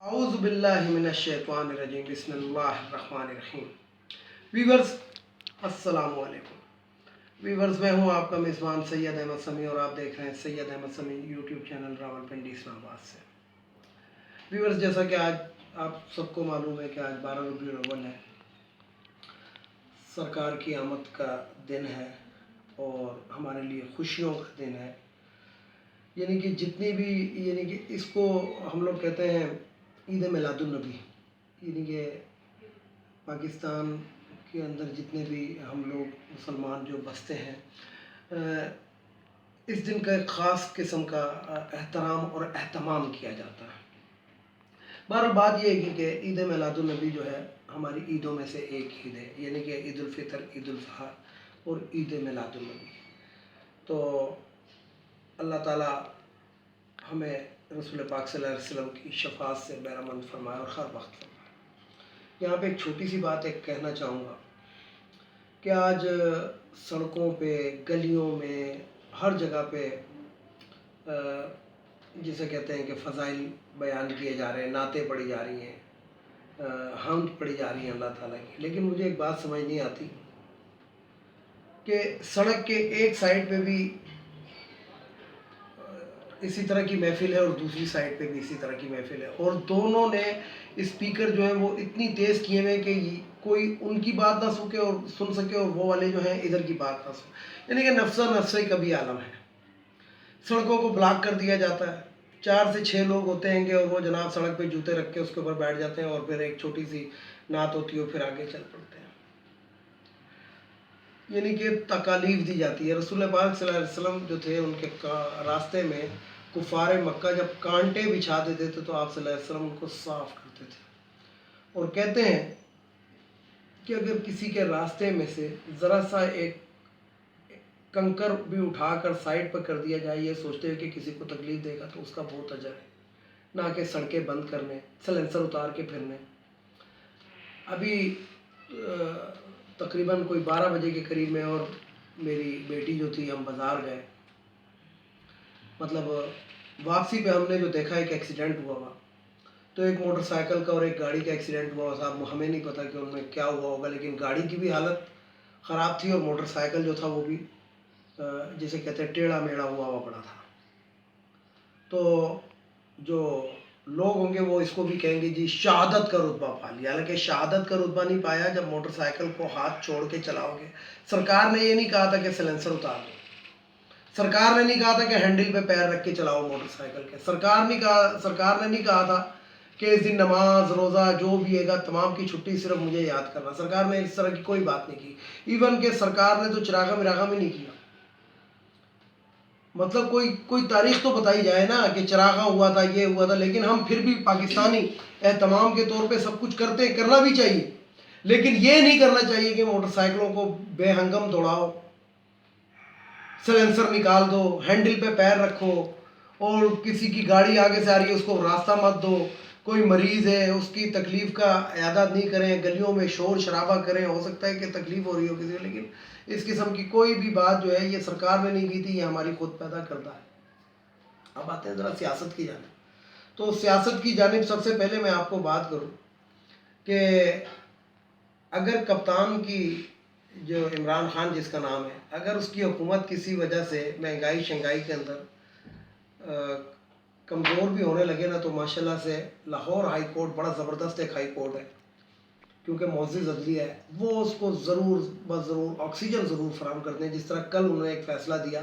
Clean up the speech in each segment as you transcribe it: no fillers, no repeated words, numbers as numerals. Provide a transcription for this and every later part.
اعوذ باللہ من الشیطان الرجیم بسم اللہ الرحمن الرحیم۔ ویورز السلام علیکم۔ ویورز میں ہوں آپ کا میزبان سید احمد سمیع اور آپ دیکھ رہے ہیں سید احمد سمیع یوٹیوب چینل راولپنڈی اسلام آباد سے۔ ویورز جیسا کہ آج آپ سب کو معلوم ہے کہ آج 12 ربیع الاول ہے، سرکار کی آمد کا دن ہے اور ہمارے لیے خوشیوں کا دن ہے۔ یعنی کہ جتنی بھی کہ اس کو ہم لوگ کہتے ہیں عید میلاد النبی، یعنی کہ پاکستان کے اندر جتنے بھی ہم لوگ مسلمان جو بستے ہیں، اس دن کا ایک خاص قسم کا احترام اور اہتمام کیا جاتا ہے۔ بہرحال بات یہ ہے کہ عید میلاد النبی جو ہے ہماری عیدوں میں سے ایک عید ہے، یعنی کہ عید الفطر، عید الاضحیٰ اور عید میلاد النبی۔ تو اللہ تعالیٰ ہمیں رسول پاک صلی اللہ علیہ وسلم کی شفاعت سے بہرمند فرمائے اور ہر وقت فرمائے۔ یہاں پہ ایک چھوٹی سی بات ایک کہنا چاہوں گا کہ آج سڑکوں پہ، گلیوں میں، ہر جگہ پہ جسے کہتے ہیں کہ فضائل بیان کیے جا رہے ہیں، نعتیں پڑھی جا رہی ہیں، حمد پڑھی جا رہی ہیں اللہ تعالیٰ کی، لیکن مجھے ایک بات سمجھ نہیں آتی کہ سڑک کے ایک سائڈ پہ بھی اسی طرح کی محفل ہے اور دوسری سائڈ پہ بھی اسی طرح کی محفل ہے، اور دونوں نے اسپیکر جو ہیں وہ اتنی تیز کیے ہوئے کہ کوئی ان کی بات نہ سن سکے اور وہ والے جو ہیں ادھر کی بات نہ سن، یعنی کہ نفسہ نفسی کا بھی عالم ہے۔ سڑکوں کو بلاک کر دیا جاتا ہے، 4 سے 6 لوگ ہوتے ہیں کہ اور وہ جناب سڑک پہ جوتے رکھ کے اس کے اوپر بیٹھ جاتے ہیں اور پھر ایک چھوٹی سی نعت ہوتی ہے اور پھر آگے چل پڑتے ہیں۔ یعنی کہ تکالیف دی جاتی ہے۔ رسول پاک صلی اللہ علیہ وسلم جو تھے ان کے راستے میں کفار مکہ جب کانٹے بچھا دیتے تھے تو آپ صلی اللہ علیہ وسلم ان کو صاف کرتے تھے، اور کہتے ہیں کہ اگر کسی کے راستے میں سے ذرا سا ایک کنکر بھی اٹھا کر سائڈ پر کر دیا جائے، یہ سوچتے ہوئے کہ کسی کو تکلیف دے گا، تو اس کا بہت اجر ہے، نہ کہ سڑکیں بند کرنے، سلنسر اتار کے پھرنے۔ ابھی تقریباً کوئی 12 بجے کے قریب میں اور میری بیٹی جو تھی، ہم بازار گئے، مطلب واپسی پہ ہم نے جو دیکھا ایک ایکسیڈنٹ ہوا، تو ایک موٹر سائیکل کا اور ایک گاڑی کا ایکسیڈنٹ ہوا۔ صاحب ہمیں نہیں پتہ کہ ان میں کیا ہوا ہوگا، لیکن گاڑی کی بھی حالت خراب تھی اور موٹر سائیکل جو تھا وہ بھی جسے کہتے ہیں ٹیڑھا میڑھا ہوا پڑا تھا۔ تو جو لوگ ہوں گے وہ اس کو بھی کہیں گے جی شہادت کا رتبہ پا لیا، حالانکہ شہادت کا رتبہ نہیں پایا جب موٹر سائیکل کو ہاتھ چھوڑ کے چلاؤ گے۔ سرکار نے یہ نہیں کہا تھا کہ سلنسر اتار دو، سرکار نے نہیں کہا تھا کہ ہینڈل پہ پیر رکھ کے چلاؤ موٹر سائیکل کے، سرکار نے نہیں کہا تھا کہ اس دن نماز روزہ جو بھی ہے گا تمام کی چھٹی صرف مجھے یاد کرنا، سرکار نے اس طرح کی کوئی بات نہیں کی۔ ایون کہ سرکار نے تو چراغا مراغا بھی نہیں کیا۔ مطلب کوئی تاریخ تو بتائی جائے نا کہ چراغا ہوا تھا، یہ ہوا تھا، لیکن ہم پھر بھی پاکستانی اہتمام کے طور پہ سب کچھ کرنا بھی چاہیے، لیکن یہ نہیں کرنا چاہیے کہ موٹر سائیکلوں کو بے ہنگم دوڑاؤ، سلنسر نکال دو، ہینڈل پہ پیر رکھو، اور کسی کی گاڑی آگے سے آ رہی ہے اس کو راستہ مت دو، کوئی مریض ہے اس کی تکلیف کا اعادہ نہیں کریں، گلیوں میں شور شرابہ کریں، ہو سکتا ہے کہ تکلیف ہو رہی ہو کسی کو، لیکن اس قسم کی کوئی بھی بات جو ہے یہ سرکار نے نہیں کی تھی، یہ ہماری خود پیدا کرتا ہے۔ اب آتے ہیں ذرا سیاست کی جانب۔ تو سیاست کی جانب سب سے پہلے میں آپ کو بات کروں کہ اگر کپتان کی جو عمران خان جس کا نام ہے، اگر اس کی حکومت کسی وجہ سے مہنگائی شنگائی کے اندر کمزور بھی ہونے لگے نا، تو ماشاءاللہ سے لاہور ہائی کورٹ بڑا زبردست ایک ہائی کورٹ ہے، کیونکہ معزز عدلیہ ہے، وہ اس کو ضرور آکسیجن ضرور فراہم کرتے ہیں۔ جس طرح کل انہوں نے ایک فیصلہ دیا،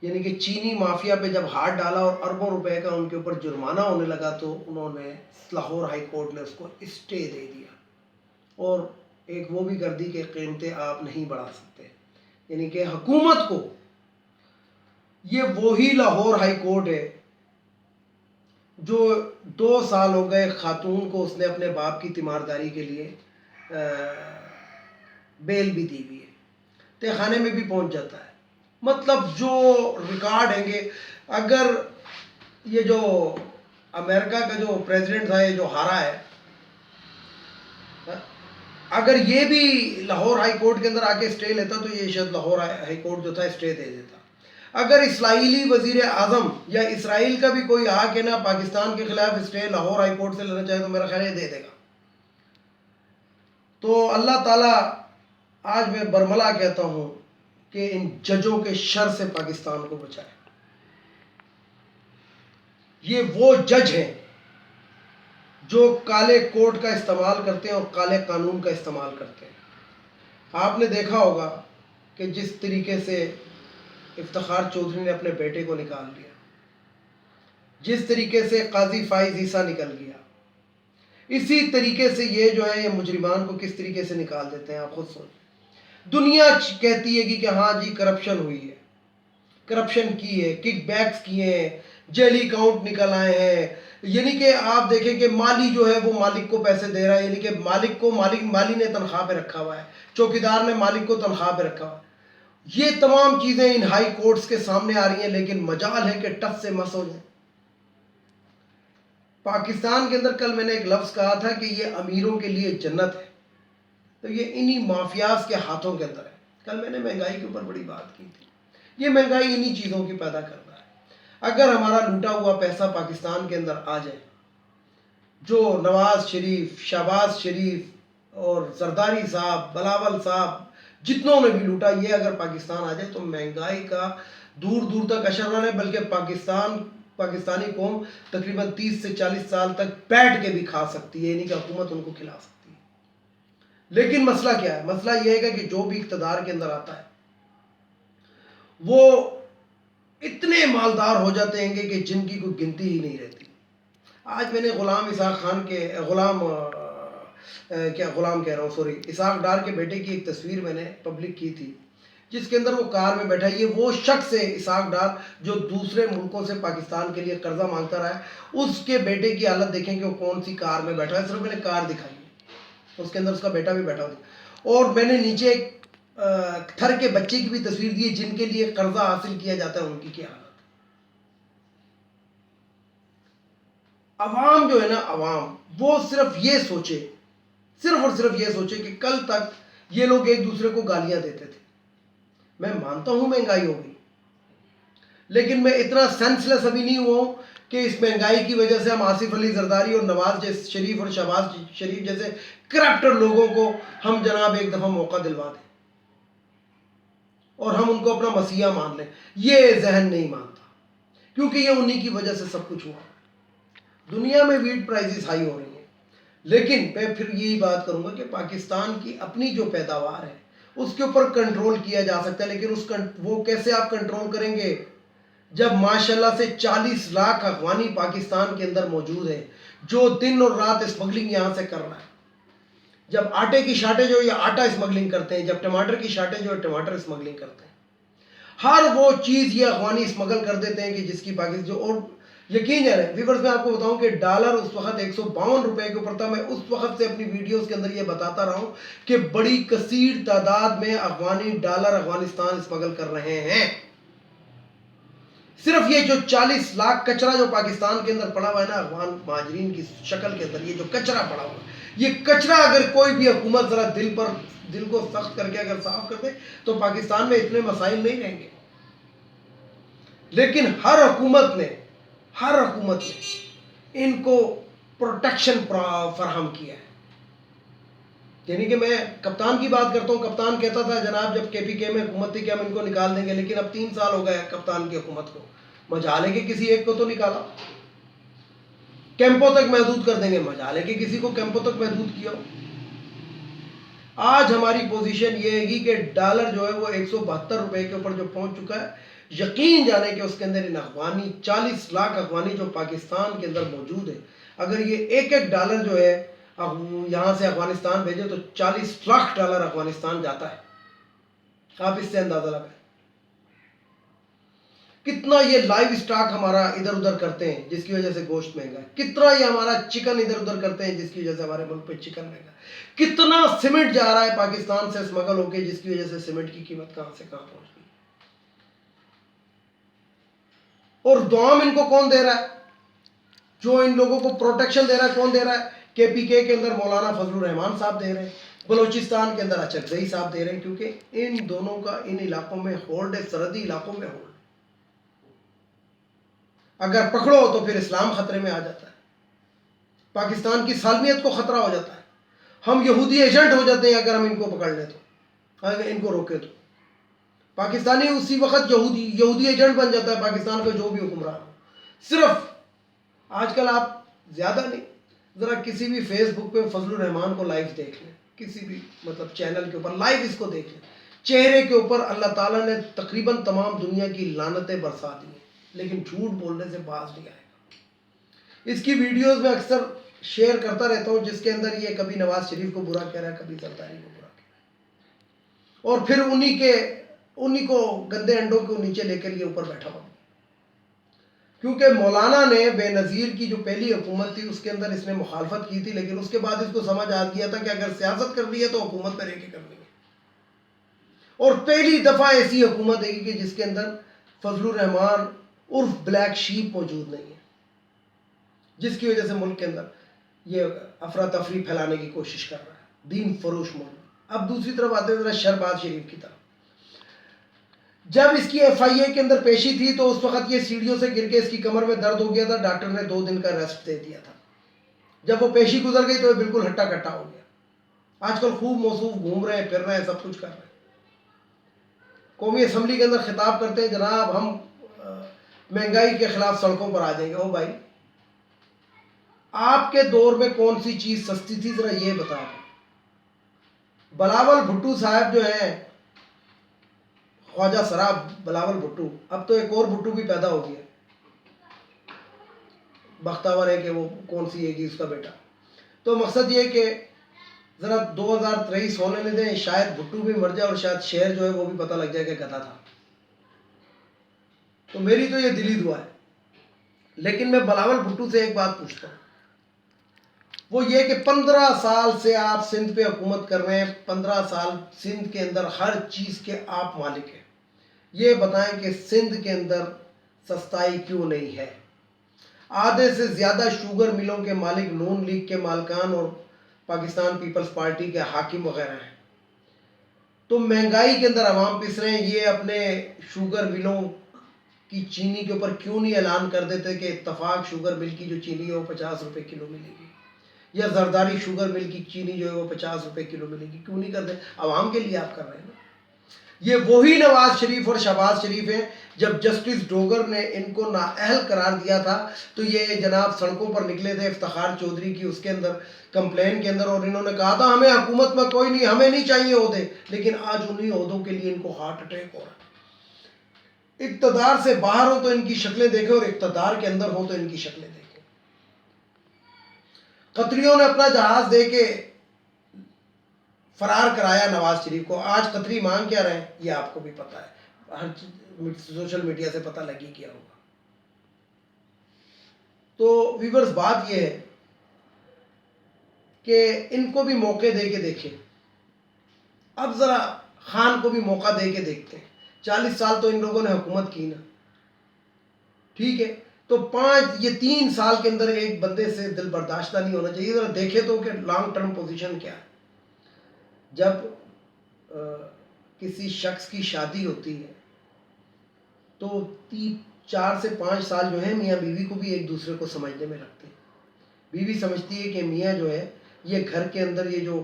یعنی کہ چینی مافیا پہ جب ہاتھ ڈالا اور اربوں روپے کا ان کے اوپر جرمانہ ہونے لگا، تو انہوں نے لاہور ہائی کورٹ نے اس کو اسٹے دے دیا، اور ایک وہ بھی کر دی کہ قیمتیں آپ نہیں بڑھا سکتے، یعنی کہ حکومت کو، یہ وہی لاہور ہائی کورٹ ہے جو 2 سال ہو گئے خاتون کو اس نے اپنے باپ کی تیمارداری کے لیے بیل بھی دی ہوئی ہے، تہ خانے میں بھی پہنچ جاتا ہے۔ مطلب جو ریکارڈ ہیں گے، اگر یہ جو امریکہ کا جو پریزیڈنٹ تھا یہ جو ہارا ہے، اگر یہ بھی لاہور ہائی کورٹ کے اندر آ کے اسٹے لیتا تو یہ شاید لاہور ہائی کورٹ جو تھا اسٹے دے دیتا۔ اگر اسرائیلی وزیر اعظم یا اسرائیل کا بھی کوئی آ کے نا پاکستان کے خلاف اسٹے لاہور ہائی کورٹ سے لینا چاہے تو میرا خیال ہے دے دے گا. تو اللہ تعالیٰ آج میں برملا کہتا ہوں کہ ان ججوں کے شر سے پاکستان کو بچائے. یہ وہ جج ہیں جو کالے کوٹ کا استعمال کرتے ہیں اور کالے قانون کا استعمال کرتے ہیں. آپ نے دیکھا ہوگا کہ جس طریقے سے افتخار چودھری نے اپنے بیٹے کو نکال لیا، جس طریقے سے قاضی فائز عیسیٰ نکل گیا، اسی طریقے سے یہ جو ہے یہ مجرمان کو کس طریقے سے نکال دیتے ہیں آپ خود سوچیں. دنیا کہتی ہے کہ ہاں جی کرپشن ہوئی ہے، کرپشن کی ہے، کک بیکس کیے ہیں، جیلی اکاؤنٹ نکل آئے ہیں. یعنی کہ آپ دیکھیں کہ مالی جو ہے وہ مالک کو پیسے دے رہا ہے، یعنی کہ مالی نے تنخواہ پہ رکھا ہوا ہے، چوکیدار نے مالک کو تنخواہ پہ رکھا ہوا ہے. یہ تمام چیزیں ان ہائی کورٹس کے سامنے آ رہی ہیں، لیکن مجال ہے کہ ٹس سے مس ہو جائیں. پاکستان کے اندر کل میں نے ایک لفظ کہا تھا کہ یہ امیروں کے لیے جنت ہے، تو یہ انہی مافیاز کے ہاتھوں کے اندر ہے. کل میں نے مہنگائی کے اوپر بڑی بات کی تھی. یہ مہنگائی انہی چیزوں کی پیدا کرتا ہے. اگر ہمارا لوٹا ہوا پیسہ پاکستان کے اندر آ جائے، جو نواز شریف، شہباز شریف اور زرداری صاحب، بلاول صاحب جتنوں نے بھی لوٹا، یہ اگر پاکستان آ جائے تو مہنگائی کا دور دور تک اثر نہ ہے، بلکہ پاکستانی قوم تقریباً 30 سے 40 سال تک بیٹھ کے بھی کھا سکتی ہے، یعنی کہ حکومت ان کو کھلا سکتی ہے. لیکن مسئلہ کیا ہے؟ مسئلہ یہ ہے کہ جو بھی اقتدار کے اندر آتا ہے وہ اتنے مالدار ہو جاتے ہیں کہ جن کی کوئی گنتی ہی نہیں رہتی. آج میں نے اسحاق ڈار کے بیٹے کی ایک تصویر میں نے پبلک کی تھی، جس کے اندر وہ کار میں بیٹھا. یہ وہ شخص ہے اسحاق ڈار جو دوسرے ملکوں سے پاکستان کے لیے قرضہ مانگتا رہا ہے. اس کے بیٹے کی حالت دیکھیں کہ وہ کون سی کار میں بیٹھا ہے. صرف میں نے کار دکھائی ہے، اس کے اندر اس کا بیٹا بھی بیٹھا ہوا. اور میں نے نیچے ایک تھر کے بچے کی بھی تصویر دی ہے جن کے لیے قرضہ حاصل کیا جاتا ہے، ان کی کیا حالت. عوام جو ہے نا، عوام وہ صرف اور صرف یہ سوچے کہ کل تک یہ لوگ ایک دوسرے کو گالیاں دیتے تھے. میں مانتا ہوں مہنگائی ہو گئی، لیکن میں اتنا سینس لیس ابھی نہیں ہوا ہوں کہ اس مہنگائی کی وجہ سے ہم آصف علی زرداری اور نواز شریف اور شہباز شریف جیسے کرپٹر لوگوں کو ہم جناب ایک دفعہ موقع دلوا دیں اور ہم ان کو اپنا مسیحا مان لیں. یہ ذہن نہیں مانتا، کیونکہ یہ انہی کی وجہ سے سب کچھ ہوا. دنیا میں ویٹ پرائزز ہائی ہو رہی ہیں، لیکن میں پھر یہی بات کروں گا کہ پاکستان کی اپنی جو پیداوار ہے اس کے اوپر کنٹرول کیا جا سکتا ہے. لیکن وہ کیسے آپ کنٹرول کریں گے جب ماشاءاللہ سے 40 لاکھ افغانی پاکستان کے اندر موجود ہے جو دن اور رات اسمگلنگ یہاں سے کر رہا ہے. جب آٹے کی شارٹیج ہو یہ آٹا اسمگلنگ کرتے ہیں، جب ٹماٹر کی شارٹیج ہو ٹماٹر اسمگلنگ کرتے ہیں. ہر وہ چیز یہ افغانی اسمگل کر دیتے ہیں کہ جس کی پاکستان جو. اور یقین ہے ویورز، میں آپ کو بتاؤں کہ ڈالر اس وقت 152 روپے کے اوپر تھا. میں اس وقت سے اپنی ویڈیوز کے اندر یہ بتاتا رہا ہوں کہ بڑی کثیر تعداد میں افغانی ڈالر افغانستان اسمگل کر رہے ہیں. صرف یہ جو 40 لاکھ کچرا جو پاکستان کے اندر پڑا ہوا ہے نا، افغان مہاجرین کی شکل کے اندر یہ جو کچرا پڑا ہوا ہے، یہ کچرا اگر کوئی بھی حکومت ذرا دل کو سخت کر کے اگر صاف کر دے تو پاکستان میں اتنے مسائل نہیں رہیں گے. لیکن ہر حکومت نے ان کو پروٹیکشن فراہم کیا ہے. یعنی کہ میں کپتان کی بات کرتا ہوں، کپتان کہتا تھا جناب جب کے پی کے میں حکومت تھی کہ ہم ان کو نکال دیں گے، لیکن اب 3 سال ہو گئے کپتان کی حکومت کو. مجال ہے کہ کسی ایک کو تو نکالا. کیمپوں تک محدود کر دیں گے، مجال ہے کہ کسی کو کیمپوں تک محدود کیا ہو. آج ہماری پوزیشن یہ ہے کہ ڈالر جو ہے وہ 172 روپے کے اوپر جو پہنچ چکا ہے. یقین جانے کہ اس کے اندر ان افغانی 40 لاکھ افغانی جو پاکستان کے اندر موجود ہے، اگر یہ ایک ڈالر جو ہے یہاں سے افغانستان بھیجے تو 40 لاکھ ڈالر افغانستان جاتا ہے. آپ اس سے اندازہ لگائیں کتنا یہ لائیو سٹاک ہمارا ادھر ادھر کرتے ہیں جس کی وجہ سے گوشت مہنگا ہے، کتنا یہ ہمارا چکن ادھر ادھر کرتے ہیں جس کی وجہ سے ہمارے ملک پہ چکن مہنگا ہے، کتنا سیمنٹ جا رہا ہے پاکستان سے اسمگل ہو کے جس کی وجہ سے سیمنٹ کی قیمت کہاں سے کہاں پہنچ گئی. اور دوام ان کو کون دے رہا ہے؟ جو ان لوگوں کو پروٹیکشن دے رہا ہے کون دے رہا ہے؟ کے پی کے اندر مولانا فضل الرحمان صاحب دے رہے ہیں، بلوچستان کے اندر اچکزئی صاحب دے رہے ہیں، کیونکہ ان دونوں کا ان علاقوں میں ہولڈ ہے، سرحدی علاقوں میں ہولڈ. اگر پکڑو تو پھر اسلام خطرے میں آ جاتا ہے، پاکستان کی سالمیت کو خطرہ ہو جاتا ہے، ہم یہودی ایجنٹ ہو جاتے ہیں اگر ہم ان کو پکڑ لیں تو، اگر ان کو روکے تو پاکستانی اسی وقت یہودی ایجنٹ بن جاتا ہے پاکستان کا جو بھی حکمران ہو۔ صرف آج کل آپ زیادہ نہیں، ذرا کسی بھی فیس بک پہ فضل الرحمان کو لائیو دیکھ لیں، کسی بھی مطلب چینل کے اوپر لائیو اس کو دیکھ لیں، چہرے کے اوپر اللہ تعالیٰ نے تقریباً تمام دنیا کی لعنتیں برسا دی ہیں، لیکن جھوٹ بولنے سے باز نہیں آئے گا۔ اس کی ویڈیوز میں اکثر شیئر کرتا رہتا ہوں، جس کے اندر یہ کبھی نواز شریف کو برا کہہ رہا ہے، کبھی زرداری کو برا کہہ رہا ہے، اور پھر انہی کو گندے انڈوں کو نیچے لے کر یہ اوپر بیٹھا ہوا۔ کیونکہ مولانا نے بے نظیر کی جو پہلی حکومت تھی اس کے اندر اس نے مخالفت کی تھی، لیکن اس کے بعد اس کو سمجھ آ گیا تھا کہ اگر سیاست کرنی ہے تو حکومت میں رہ کے کرنی ہے، اور پہلی دفعہ ایسی حکومت ہے کہ جس کے اندر فضل الرحمان عرف بلیک شیپ موجود نہیں ہے، جس کی وجہ سے ملک کے اندر یہ افراتفری پھیلانے کی کوشش کر رہا ہے، دین فروش ملک۔ اب دوسری طرف آتے ہیں ذرا شہباز شریف کی طرف۔ جب اس کی ایف آئی اے کے اندر پیشی تھی تو اس وقت یہ سیڑھیوں سے گر کے اس کی کمر میں درد ہو گیا تھا، ڈاکٹر نے 2 دن کا ریسٹ دے دیا تھا۔ جب وہ پیشی گزر گئی تو یہ بالکل ہٹا کٹا ہو گیا، آج کل خوب موصوف گھوم رہے ہیں، پھر رہے ہیں، سب کچھ کر رہے ہیں، قومی اسمبلی کے اندر خطاب کرتے ہیں جناب ہم مہنگائی کے خلاف سڑکوں پر آ جائیں گے۔ او بھائی، آپ کے دور میں کون سی چیز سستی تھی ذرا یہ بتا دیں۔ بلاول بھٹو صاحب جو ہیں، خواجہ سراب بلاول بھٹو، اب تو ایک اور بھٹو بھی پیدا ہو گیا، بختاور ہے کہ وہ کون سی ہے گی اس کا بیٹا۔ تو مقصد یہ کہ ذرا 2023 ہونے لے دیں، شاید بھٹو بھی مر جائے اور شاید شہر جو ہے وہ بھی پتہ لگ جائے کہ گدھا تھا۔ تو میری تو یہ دلی دعا ہے۔ لیکن میں بلاول بھٹو سے ایک بات پوچھتا ہوں، وہ یہ کہ 15 سال سے آپ سندھ پہ حکومت کر رہے ہیں، 15 سال سندھ کے اندر ہر چیز کے آپ مالک ہیں، یہ بتائیں کہ سندھ کے اندر سستائی کیوں نہیں ہے؟ آدھے سے زیادہ شوگر ملوں کے مالک نون لیگ کے مالکان اور پاکستان پیپلز پارٹی کے حاکم وغیرہ ہیں، تو مہنگائی کے اندر عوام پس رہے ہیں۔ یہ اپنے شوگر ملوں کی چینی کے اوپر کیوں نہیں اعلان کر دیتے کہ اتفاق شوگر مل کی جو چینی ہے وہ 50 روپے کلو ملے گی، یا زرداری شوگر مل کی چینی جو ہے وہ 50 روپے کلو ملے گی؟ کیوں نہیں کرتے؟ عوام کے لیے آپ کر رہے ہیں نا۔ یہ وہی نواز شریف اور شہباز شریف ہیں، جب جسٹس ڈوگر نے ان کو نااہل قرار دیا تھا تو یہ جناب سڑکوں پر نکلے تھے افتخار چودھری کی اس کے اندر کمپلین کے اندر، اور انہوں نے کہا تھا ہمیں حکومت میں کوئی نہیں، ہمیں نہیں چاہیے عہدے، لیکن آج انہی عہدوں کے لیے ان کو ہارٹ اٹیک ہو رہا ہے۔ اقتدار سے باہر ہو تو ان کی شکلیں دیکھیں، اور اقتدار کے اندر ہو تو ان کی شکلیں دیکھیں۔ قطریوں نے اپنا جہاز دے کے فرار کرایا نواز شریف کو، آج قطری مانگ کیا رہے ہیں یہ آپ کو بھی پتا ہے، ہر سوشل میڈیا سے پتہ لگی کیا ہوگا۔ تو ویورز بات یہ ہے کہ ان کو بھی موقع دے کے دیکھیں، اب ذرا خان کو بھی موقع دے کے دیکھتے ہیں۔ 40 سال تو ان لوگوں نے حکومت کی نا، ٹھیک ہے، تو 3 سال کے اندر ایک بندے سے دل برداشتہ نہیں ہونا چاہیے۔ ذرا دیکھے تو کہ لانگ ٹرم پوزیشن کیا ہے۔ جب کسی شخص کی شادی ہوتی ہے تو 4 سے 5 سال جو ہے میاں بیوی کو بھی ایک دوسرے کو سمجھنے میں لگتے ہیں۔ بیوی سمجھتی ہے کہ میاں جو ہے یہ گھر کے اندر یہ جو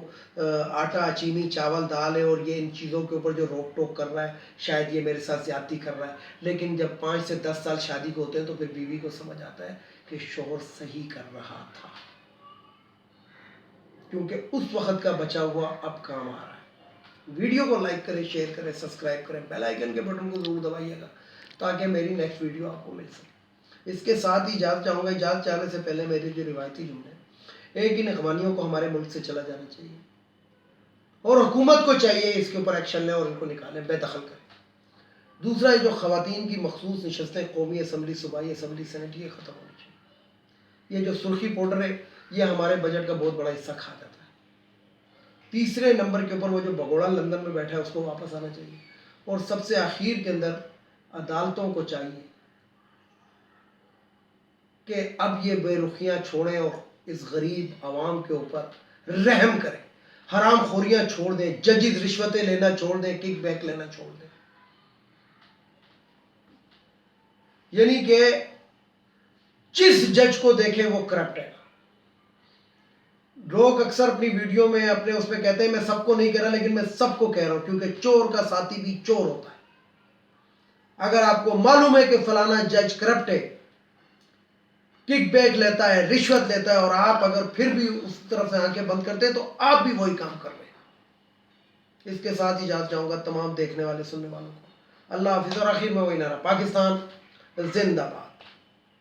آٹا چینی چاول دال ہے اور یہ ان چیزوں کے اوپر جو روک ٹوک کر رہا ہے شاید یہ میرے ساتھ زیادتی کر رہا ہے، لیکن جب 5 سے 10 سال شادی کو ہوتے ہیں تو پھر بیوی کو سمجھ آتا ہے کہ شوہر صحیح کر رہا تھا، کیونکہ اس وقت کا بچا ہوا اب کام آ رہا ہے۔ ویڈیو کو لائک کریں، شیئر کریں، سبسکرائب کریں، بیل آئیکن کے بٹن کو ضرور دبائیے گا تاکہ میری نیکسٹ ویڈیو آپ کو مل سکے۔ اس کے ساتھ ہی اجازت چاہوں گا، اجازت چاہنے سے پہلے میری جو روایتی جملے ہیں، ایک ان اخوانیوں کو ہمارے ملک سے چلا جانا چاہیے، اور حکومت کو چاہیے اس کے اوپر ایکشن لیں اور ان کو نکالیں، بے دخل کریں۔ دوسرا، یہ جو خواتین کی مخصوص نشستیں قومی اسمبلی، صوبائی اسمبلی، سینٹ، یہ ختم ہونی چاہیے۔ یہ جو سرخی پاؤڈر ہے یہ ہمارے بجٹ کا بہت بڑا حصہ کھا جاتا ہے۔ تیسرے نمبر کے اوپر وہ جو بگوڑا لندن میں بیٹھا ہے اس کو واپس آنا چاہیے۔ اور سب سے آخر کے اندر عدالتوں کو چاہیے کہ اب یہ بے رخیاں چھوڑیں اور اس غریب عوام کے اوپر رحم کریں، حرام خوریاں چھوڑ دیں، ججز رشوتیں لینا چھوڑ دیں، کک بیک لینا چھوڑ دیں۔ یعنی کہ جس جج کو دیکھیں وہ کرپٹ ہے. لوگ اکثر اپنی ویڈیو میں اپنے اس میں کہتے ہیں میں سب کو نہیں کہہ رہا، لیکن میں سب کو کہہ رہا ہوں، کیونکہ چور کا ساتھی بھی چور ہوتا ہے. اگر آپ کو معلوم ہے کہ فلانا جج کرپٹ ہے، کک بیک لیتا ہے، رشوت لیتا ہے، اور آپ اگر پھر بھی اس طرف سے آنکھیں بند کرتے ہیں تو آپ بھی وہی کام کر رہے ہیں. اس کے ساتھ اجازت چاہوں گا تمام دیکھنے والے سننے والوں کو. اللہ حافظ. اور آخر میں وہی نعرہ، پاکستان زندہ باد.